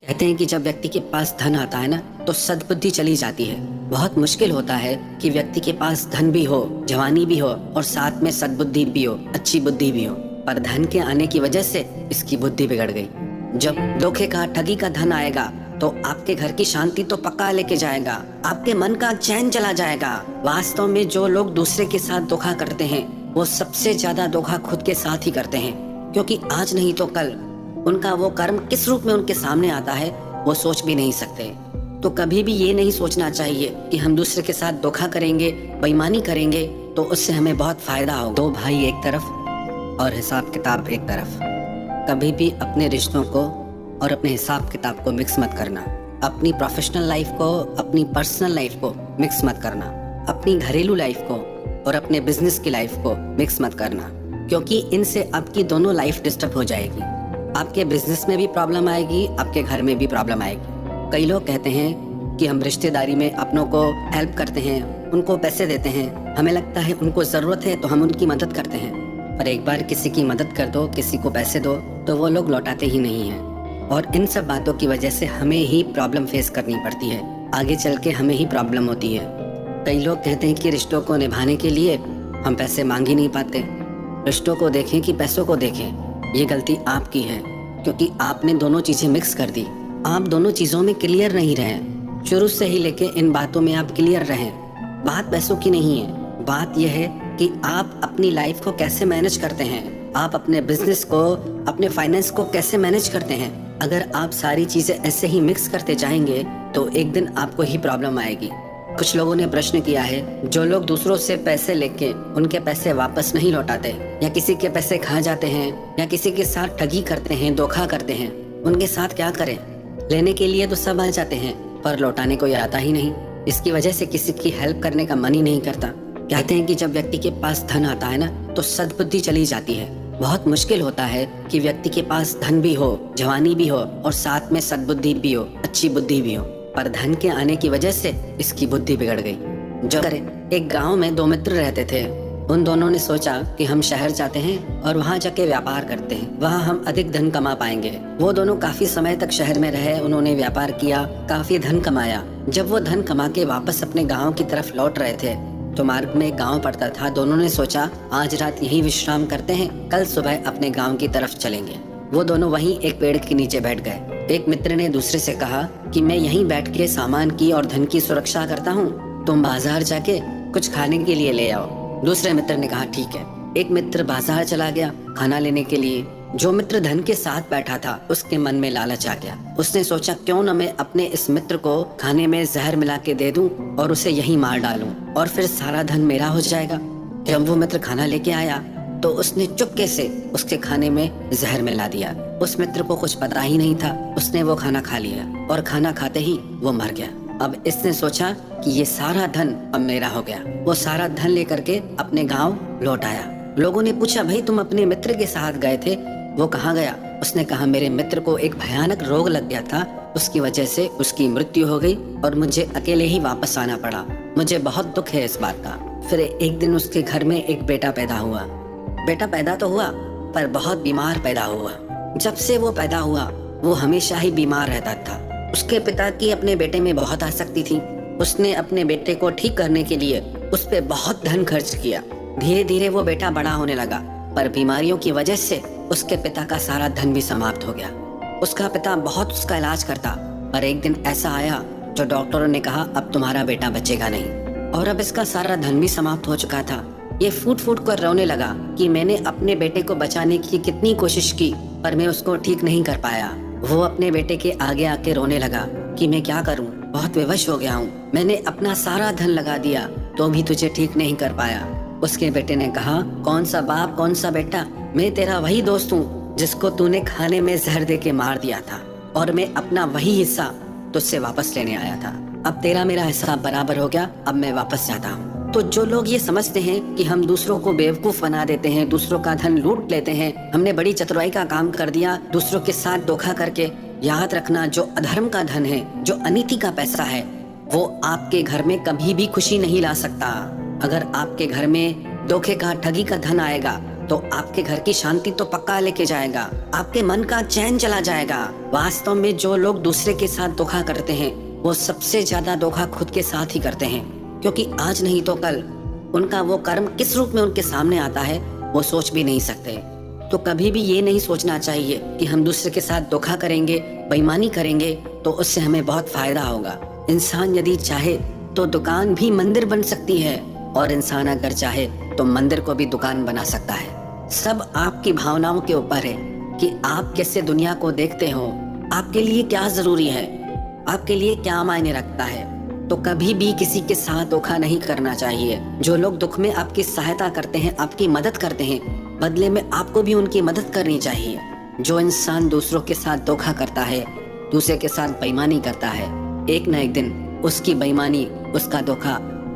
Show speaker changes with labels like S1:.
S1: कहते हैं कि जब व्यक्ति के पास धन आता है ना तो सद्बुद्धि चली जाती है। बहुत मुश्किल होता है कि व्यक्ति के पास धन भी हो, जवानी भी हो और साथ में सद्बुद्धि भी हो, अच्छी बुद्धि भी हो। पर धन के आने की वजह से इसकी बुद्धि बिगड़ गई। जब धोखे का, ठगी का धन आएगा तो आपके घर की शांति तो पक्का लेके जाएगा, आपके मन का चैन चला जाएगा। वास्तव में जो लोग दूसरे के साथ धोखा करते हैं वो सबसे ज्यादा धोखा खुद के साथ ही करते हैं, क्योंकि आज नहीं तो कल उनका वो कर्म किस रूप में उनके सामने आता है वो सोच भी नहीं सकते। तो कभी भी ये नहीं सोचना चाहिए कि हम दूसरे के साथ धोखा करेंगे, बेईमानी करेंगे तो उससे हमें बहुत फायदा हो। दो भाई एक तरफ और हिसाब किताब एक तरफ। कभी भी अपने रिश्तों को और अपने हिसाब किताब को मिक्स मत करना। अपनी प्रोफेशनल लाइफ को, अपनी पर्सनल लाइफ को मिक्स मत करना। अपनी घरेलू लाइफ को और अपने बिजनेस की लाइफ को मिक्स मत करना, क्योंकि इनसे आपकी दोनों लाइफ डिस्टर्ब हो जाएगी। आपके बिजनेस में भी प्रॉब्लम आएगी, आपके घर में भी प्रॉब्लम आएगी। कई लोग कहते हैं कि हम रिश्तेदारी में अपनों को हेल्प करते हैं, उनको पैसे देते हैं, हमें लगता है उनको ज़रूरत है तो हम उनकी मदद करते हैं। पर एक बार किसी की मदद कर दो, किसी को पैसे दो तो वो लोग लौटाते ही नहीं हैं। और इन सब बातों की वजह से हमें ही प्रॉब्लम फेस करनी पड़ती है, आगे चल के हमें ही प्रॉब्लम होती है। कई लोग कहते हैं कि रिश्तों को निभाने के लिए हम पैसे मांग ही नहीं पाते। रिश्तों को देखें कि पैसों को देखें, ये गलती आपकी है, क्योंकि आपने दोनों चीजें मिक्स कर दी। आप दोनों चीजों में क्लियर नहीं रहे। शुरू से ही लेके इन बातों में आप क्लियर रहें। बात पैसों की नहीं है, बात यह है कि आप अपनी लाइफ को कैसे मैनेज करते हैं, आप अपने बिजनेस को, अपने फाइनेंस को कैसे मैनेज करते हैं। अगर आप सारी चीजें ऐसे ही मिक्स करते जाएंगे तो एक दिन आपको ही प्रॉब्लम आएगी। कुछ लोगों ने प्रश्न किया है, जो लोग दूसरों से पैसे लेके उनके पैसे वापस नहीं लौटाते, या किसी के पैसे खा जाते हैं, या किसी के साथ ठगी करते हैं, धोखा करते हैं, उनके साथ क्या करें। लेने के लिए तो सब आ जाते हैं पर लौटाने को आता ही नहीं। इसकी वजह से किसी की हेल्प करने का मन ही नहीं करता। कहते हैं कि जब व्यक्ति के पास धन आता है ना तो सद्बुद्धि चली जाती है। बहुत मुश्किल होता है कि व्यक्ति के पास धन भी हो, जवानी भी हो और साथ में सद्बुद्धि भी हो, अच्छी बुद्धि भी हो। पर धन के आने की वजह से इसकी बुद्धि बिगड़ गई। जो करे, एक गांव में दो मित्र रहते थे। उन दोनों ने सोचा कि हम शहर जाते हैं और वहां जाके व्यापार करते हैं, वहां हम अधिक धन कमा पाएंगे। वो दोनों काफी समय तक शहर में रहे, उन्होंने व्यापार किया, काफी धन कमाया। जब वो धन कमा के वापस अपने गाँव की तरफ लौट रहे थे तो मार्ग में एक गाँव पड़ता था। दोनों ने सोचा आज रात यही विश्राम करते हैं, कल सुबह अपने गाँव की तरफ चलेंगे। वो दोनों वहीं एक पेड़ के नीचे बैठ गए। एक मित्र ने दूसरे से कहा कि मैं यहीं बैठ के सामान की और धन की सुरक्षा करता हूँ, तुम बाजार जाके कुछ खाने के लिए ले आओ। दूसरे मित्र ने कहा ठीक है। एक मित्र बाजार चला गया खाना लेने के लिए। जो मित्र धन के साथ बैठा था उसके मन में लालच आ गया। उसने सोचा क्यों न मैं अपने इस मित्र को खाने में जहर मिला के दे दूं और उसे यहीं मार डालूं और फिर सारा धन मेरा हो जाएगा। जब वो मित्र खाना लेके आया तो उसने चुपके से उसके खाने में जहर मिला दिया। उस मित्र को कुछ पता ही नहीं था। उसने वो खाना खा लिया और खाना खाते ही वो मर गया। अब इसने सोचा कि ये सारा धन अब मेरा हो गया। वो सारा धन लेकर के अपने गांव लौट आया। लोगों ने पूछा भाई तुम अपने मित्र के साथ गए थे, वो कहाँ गया? उसने कहा मेरे मित्र को एक भयानक रोग लग गया था, उसकी वजह से उसकी मृत्यु हो गई और मुझे अकेले ही वापस आना पड़ा। मुझे बहुत दुख है इस बात का। फिर एक दिन उसके घर में एक बेटा पैदा हुआ। बेटा पैदा तो हुआ पर बहुत बीमार पैदा हुआ। जब से वो पैदा हुआ वो हमेशा ही बीमार रहता था। उसके पिता की अपने बेटे में बहुत आसक्ति थी। उसने अपने बेटे को ठीक करने के लिए उस पे बहुत धन खर्च किया। धीरे धीरे वो बेटा बड़ा होने लगा, पर बीमारियों की वजह से उसके पिता का सारा धन भी समाप्त हो गया। उसका पिता बहुत उसका इलाज करता, पर एक दिन ऐसा आया जो डॉक्टरों ने कहा अब तुम्हारा बेटा बचेगा नहीं। और अब इसका सारा धन भी समाप्त हो चुका था। ये फूट फूट कर रोने लगा कि मैंने अपने बेटे को बचाने की कितनी कोशिश की पर मैं उसको ठीक नहीं कर पाया। वो अपने बेटे के आगे आके रोने लगा कि मैं क्या करूं, बहुत विवश हो गया हूं। मैंने अपना सारा धन लगा दिया तो भी तुझे ठीक नहीं कर पाया। उसके बेटे ने कहा कौन सा बाप कौन सा बेटा, मैं तेरा वही दोस्त हूँ जिसको तूने खाने में जहर दे के मार दिया था और मैं अपना वही हिस्सा तुझसे वापस लेने आया था। अब तेरा मेरा हिसाब बराबर हो गया, अब मैं वापस जाता हूँ। तो जो लोग ये समझते हैं कि हम दूसरों को बेवकूफ बना देते हैं, दूसरों का धन लूट लेते हैं, हमने बड़ी चतुराई का काम कर दिया दूसरों के साथ धोखा करके, याद रखना जो अधर्म का धन है, जो अनीति का पैसा है, वो आपके घर में कभी भी खुशी नहीं ला सकता। अगर आपके घर में धोखे का, ठगी का धन आएगा तो आपके घर की शांति तो पक्का लेके जाएगा, आपके मन का चैन चला जाएगा। वास्तव में जो लोग दूसरे के साथ धोखा करते हैं वो सबसे ज्यादा धोखा खुद के साथ ही करते हैं, क्योंकि आज नहीं तो कल उनका वो कर्म किस रूप में उनके सामने आता है वो सोच भी नहीं सकते। तो कभी भी ये नहीं सोचना चाहिए कि हम दूसरे के साथ धोखा करेंगे, बेईमानी करेंगे तो उससे हमें बहुत फायदा होगा। इंसान यदि चाहे तो दुकान भी मंदिर बन सकती है, और इंसान अगर चाहे तो मंदिर को भी दुकान बना सकता है। सब आपकी भावनाओं के ऊपर है कि आप कैसे दुनिया को देखते हो, आपके लिए क्या जरूरी है, आपके लिए क्या मायने रखता है। तो कभी भी किसी के साथ धोखा नहीं करना चाहिए। जो लोग दुख में आपकी सहायता करते हैं, आपकी मदद करते हैं, बदले में आपको भी उनकी मदद करनी चाहिए। जो इंसान दूसरों के साथ धोखा करता है, दूसरे के साथ बेईमानी करता है, एक न एक दिन उसकी बेईमानी, उसका धोखा